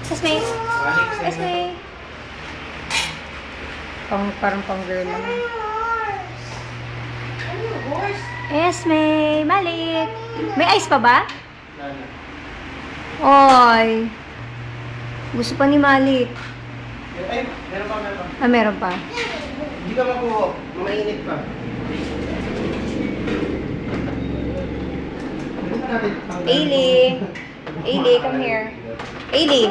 Esme. Balik sa Esme. Parang pang girl lang. Esme, balik. May ice pa ba? Nana. Oy. Gusto pa ni Malik. Ay, meron pa, meron pa. Ah, meron pa. Hindi ka makuha. Mainit pa. Ailey. Ailey, come here. Ailey.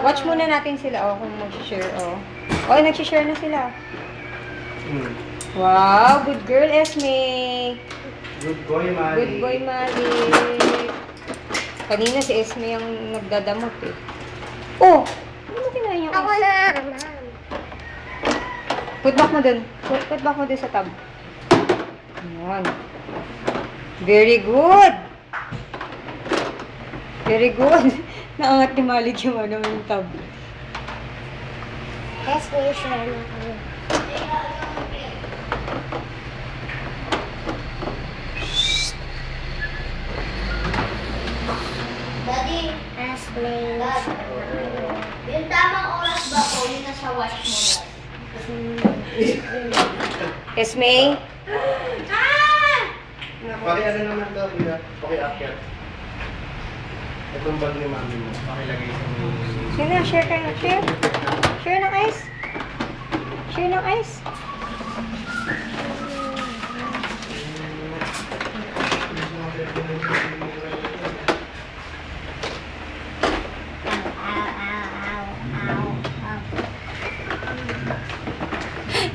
Watch muna natin sila, kung mag-share, nag-share na sila. Wow, good girl, Esme. Good boy, Mali. Good boy, Malik. Kanina si Esme ang nagdadamot, eh. Oh! Ano mo kinain yung Ako ice? na, ma'am. Put back mo dun. Put back mo dun sa tab. Ayan. Very good. Very good. Naangat ni Malik yung yung tab. Yes, may share na kami. Daddy, Yes, may share na kami. yung tamang oras ba po, yung nasa watch mo ba? Esme? Pakiano naman daw, Ina. Pakiakyat. Itong bag ni mami mo. Pakilagay sa mga... Sige na, share kayo. Share. Share ng ice. Share ng ice.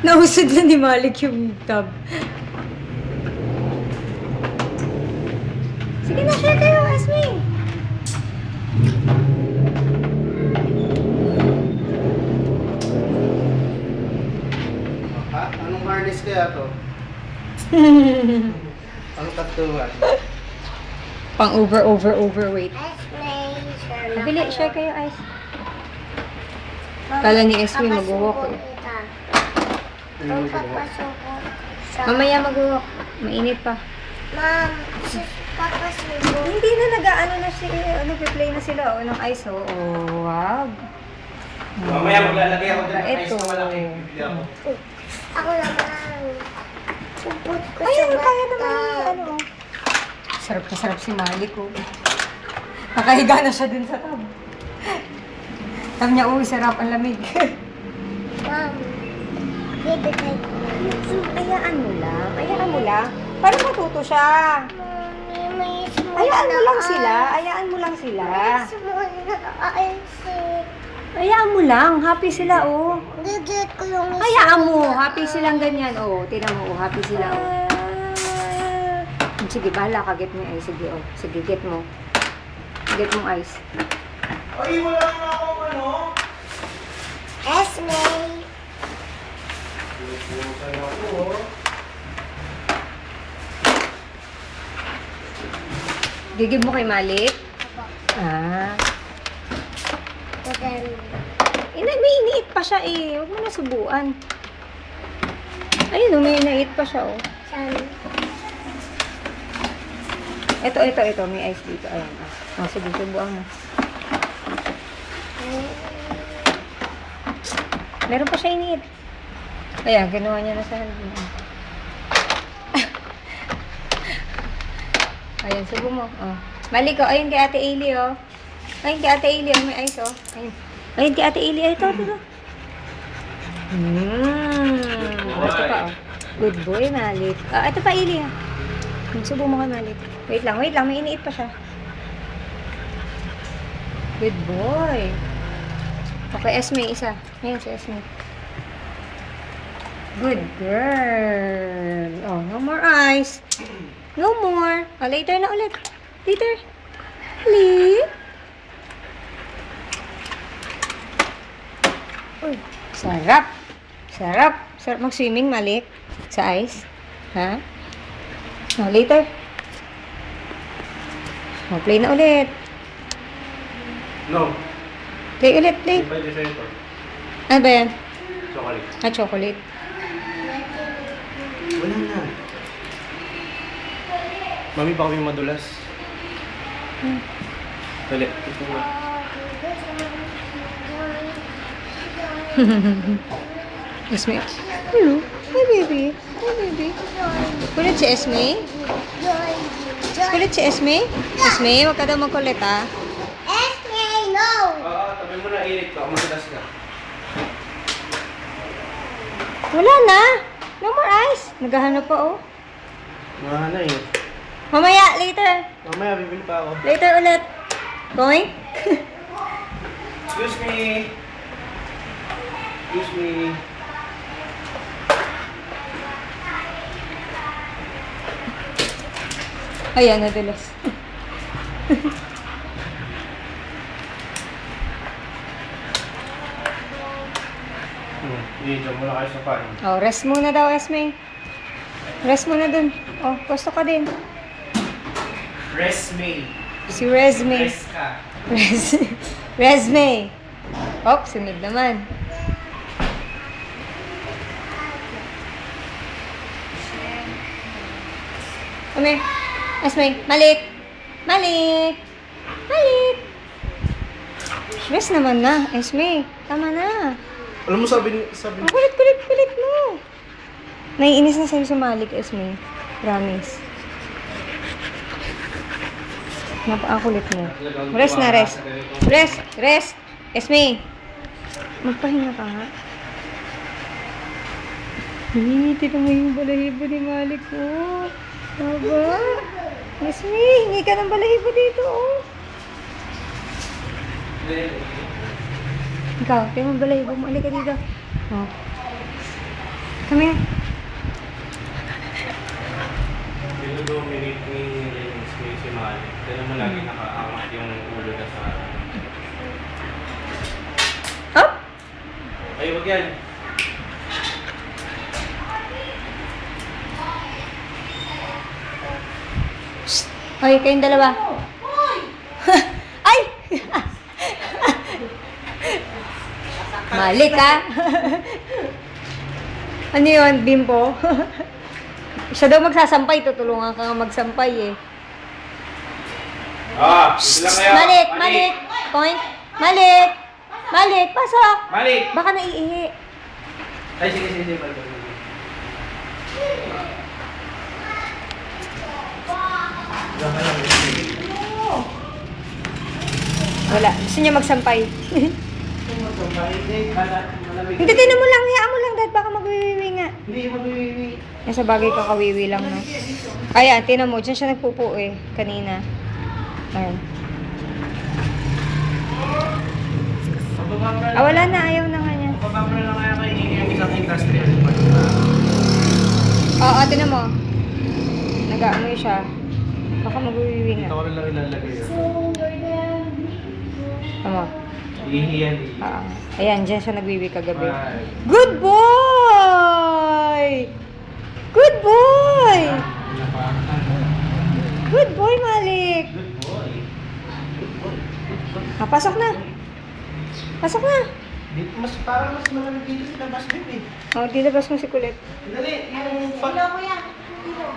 Nausad na ni Malik yung tab. Sige na, share kayo, Esme. Ha? Anong harness kaya to? Ang katuwan. Pang overweight. Yes, may share na Bili, kayo. share kayo, ice. Ma'am, Kala ni Esme papasuko mag-walk, eh. kita. Ano Ma'am, mo ito? papasuko. Mamaya mag-walk. Mainit pa. Ma'am, papasuko. Hindi na nag-ano na siya, nag-play na sila, ng ice, oh. Wow. Mamaya maglalagay ako dyan ng ice Ito. na malaki. Bibili ako. Ako naman. Upot ko Ayun, sa kaya naman bata. yung ano. Sarap na sarap si Malik, oh. Nakahiga na siya dun sa tab. Sabi niya, uy, sarap ang lamig. Ma'am, baby tayo. Ayaan mo lang. Ayaan mo lang. Parang matuto siya. Mami, may small Ayaan mo na lang sila. ice. Ayaan mo lang sila. May small na ice eh. Ayaan mo lang. Happy sila, oh. Gigit ko yung isa. Hayaan mo. Happy silang ganyan, oh. Tingnan mo, oh. Happy sila, oh. Sige, bahala ka. Get mo yung ice. Sige, oh. Sige, get mo. Get mo ice. Ay, wala na akong ano. Esme. Bukan ako, oh. Gigib mo kay Malik? Ah. Then, May iniit pa siya, eh. Huwag mo na subuan. Ayun, oh. May iniit pa siya, oh. saan? Ito. May ice dito. Ayan, oh. Oh, sige, subuan mo. Meron pa siya iniit. Ayan, kinuha niya na sa hand mo. Ayan, subo mo. Oh. Malik, oh. Ayun kay Ate Ailey, oh. Ayun kay Ate Ailey, oh. May ice, oh. Ayun. Ayun kay Ate Ailey. Ito. Ito pa, oh. Good boy, Malik. Ah, ito pa, Ailey, ah. Subo mo kay Malik. Wait lang. May iniit pa siya. Good boy. Okay, Esme, isa. Ayan si Esme. Good girl. Oh, no more ice. No more. Oh, later na ulit. Later. Hali. Uy, sarap. Sarap mag-swimming, Malik. Sa ice. Ha? Oh, later. Oh, play na ulit. No. Play ulit, play. Hindi pwede sa'yo ito. Ano ba yan? Chocolate. Ah, chocolate. Wala na. Mami, baka may madulas. Dali, ito nga. Esme. Hello. Hi, baby. Hi, baby. Kulit si Esme? Kulit si Esme? Esme, huwag ka daw magkulit, ah. Esme, no! Oo, tabi mo na ilik ko. Madalas ka. Wala na. No more ice. Naghahanap pa, oh. Mga na eh. Mamaya, later. Mamaya, bibili pa ako. Later ulit. Going? Excuse me. Excuse me. Ayan, nadulas. Dito muna kayo sa pain. Oh, rest muna daw, Esme. Rest muna dun. Oh, gusto ka din. Resme. Si Resme. Rest ka. Resme. Oh, sunod naman. Come here. Esme, malik. Malik. Malik. Rest naman na, Esme. Tama na. Alam mo sabi Ang kulit mo. Naiinis na sa'yo sumalik, Esme. Promise. Napakakulit mo. Rest na, rest. Rest, rest. Esme. Magpahinga ka nga. Tingnan mo yung balahibo ni Malik ko. Aba. Esme, hingi ka ng balahibo dito, oh. Ikaw, tingnan mo yung balahibo mo. Alika dito. Oh. Come here. Dominate ni si Malik. Kaya naman lagi nakaangat yung ulo na sa... Up. Ay, wag yan. Hoy, kayong dalawa. Ay! Malik, ha? Ano yun, Bimpo? Siya daw magsasampay, tutulungan ka nga magsampay, eh. Ah, ito lang kayo. Malik, Malik! Point. Malik! Malik, pasok! Malik! Baka naiihi. Ay, sige. Balik. Wala. Gusto niya magsampay. Hindi, tinan mo lang. Hayaan mo lang dahil baka magwiwiwi nga. Hindi, magwiwiwi. Nasa bagay kakawiwi lang, no? Ayan, tinan mo. Diyan siya nagpupo, eh. Kanina. Ayan. Ah, wala na. Ayaw na nga niya. Pababa na lang kaya kayo yung isang industrial. Oo, tinan mo. Nag-aamoy siya. Baka magwiwiwi nga. Dito ko na lang ilalagay yun. Tama. Ihiyan. Ayan, dyan siya nagwiwi kagabi. Ay. Good boy! Good boy! Good boy, Malik! Good boy. Ah, pasok na. Pasok na. Dito, parang mas malamig dito sa labas, babe. Oh, dilabas mo si Kulit. Dali, yung Hello, kuya. Hello.